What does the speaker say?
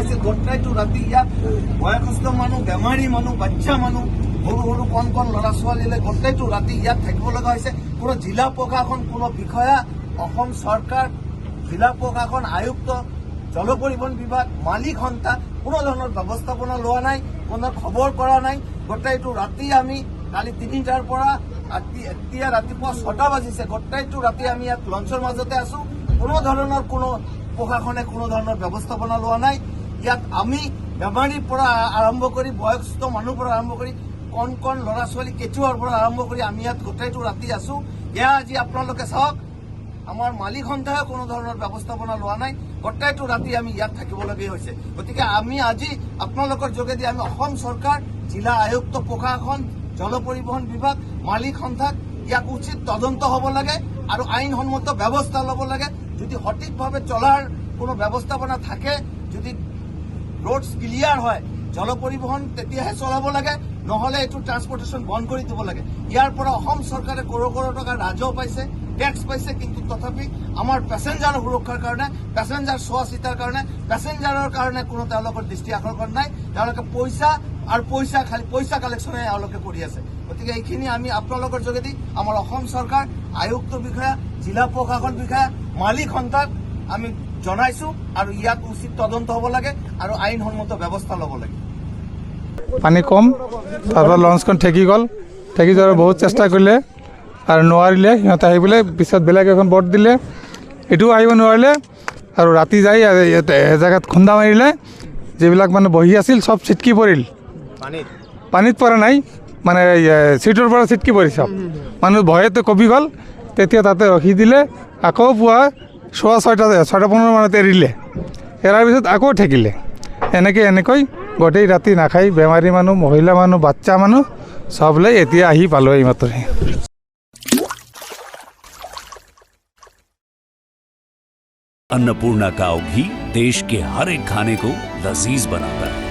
হৈছিল গোটেইটো ৰাতি ইয়াত বয়সস্থ মানুহ, বেমাৰী মানুহ, বাচ্চা মানুহ, সৰু সৰু কণ কণ ল'ৰা ছোৱালীলৈ গোটেইটো ৰাতি ইয়াত থাকিব লগা হৈছে। কোনো জিলা প্ৰশাসন, কোনো বিষয়া, অসম চৰকাৰ, জিলা প্ৰশাসন, আয়ুক্ত, জল পৰিবহণ বিভাগ, মালিক সন্থা কোনো ধৰণৰ ব্যৱস্থাপনা লোৱা নাই, কোনো খবৰ কৰা নাই। গোটেইটো ৰাতি আমি কালি 3টাৰ পৰা এতিয়া ৰাতিপুৱা 6টা বাজিছে, গোটেইটো ৰাতি আমি ইয়াত লঞ্চৰ মাজতে আছো। কোনো ধৰণৰ কোনো প্ৰশাসনে কোনো ধৰণৰ ব্যৱস্থাপনা লোৱা নাই। ইয়াত আমি বেমাৰীৰ পৰা আৰম্ভ কৰি বয়সস্থ মানুহৰ পৰা আৰম্ভ কৰি কণ কণ ল'ৰা ছোৱালী, কেঁচুৱাৰ পৰা আৰম্ভ কৰি আমি ইয়াত গোটেইটো ৰাতি আছো। এয়া আজি আপোনালোকে চাওক, আমাৰ মালিক সন্থাই কোনো ধৰণৰ ব্যৱস্থাপনা লোৱা নাই। গোটেইটো ৰাতি আমি ইয়াত থাকিবলগীয়া হৈছে। গতিকে আমি আজি আপোনালোকৰ যোগেদি আমি অসম চৰকাৰ, জিলা আয়ুক্ত, প্ৰশাসন, জল পৰিবহণ বিভাগ, মালিক সন্থাক ইয়াক উচিত তদন্ত হ'ব লাগে আৰু আইনসন্মত ব্যৱস্থা ল'ব লাগে। যদি সঠিকভাৱে চলাৰ কোনো ব্যৱস্থাপনা থাকে, যদি ৰোডছ ক্লিয়াৰ হয়, জল পৰিবহণ তেতিয়াহে চলাব লাগে, নহ'লে এইটো ট্ৰান্সপৰ্টেশ্যন বন্ধ কৰি দিব লাগে। ইয়াৰ পৰা অসম চৰকাৰে কৰোৰ কৰোৰ টকা ৰাজহ পাইছে, টেক্স পাইছে, কিন্তু তথাপি আমাৰ পেচেঞ্জাৰৰ সুৰক্ষাৰ কাৰণে, পেচেঞ্জাৰ চোৱা চিতাৰ কাৰণে, পেচেঞ্জাৰৰ কাৰণে কোনো তেওঁলোকৰ দৃষ্টি আকৰ্ষণ নাই। তেওঁলোকে পইচা আৰু খালি পইচা কালেকশ্যনে এওঁলোকে কৰি আছে। গতিকে এইখিনি আমি আপোনালোকৰ যোগেদি আমাৰ অসম চৰকাৰ, আয়ুক্ত বিষয়া, জিলা প্ৰশাসন বিষয়া, মালিক সন্থাক আমি জনাইছো আৰু ইয়াত উচিত তদন্ত হ'ব লাগে আৰু আইনসন্মত ব্যৱস্থা ল'ব লাগে। পানী কম, তাৰপৰা লঞ্চখন ঠেকি গ'ল, ঠেকি যোৱাৰ বহুত চেষ্টা কৰিলে আৰু নোৱাৰিলে। সিহঁতে আহি পেলাই পিছত বেলেগ এখন বট দিলে, এইটোও আহিব নোৱাৰিলে আৰু ৰাতি যাই এজেগাত খুন্দা মাৰিলে। যিবিলাক মানে বহি আছিল চব ছিটকি পৰিল, পানীত পৰা নাই, মানে চিটৰ পৰা ছিটকি পৰি চব মানুহ ভয়তে কবি গ'ল। তেতিয়া তাতে ৰখি দিলে, আকৌ পুৱা 6:15 মানত এৰিলে। এৰাৰ পিছত আকৌ ঠেকিলে। এনেকৈ গোটেই ৰাতি নাখাই বেমাৰী মানুহ, মহিলা মানুহ, বাচ্চা মানুহ সব লৈ এতিয়া আহি পালোঁ এইমাত্ৰ। अन्नपूर्णा काव घी देश के हर एक खाने को लजीज बनाता है।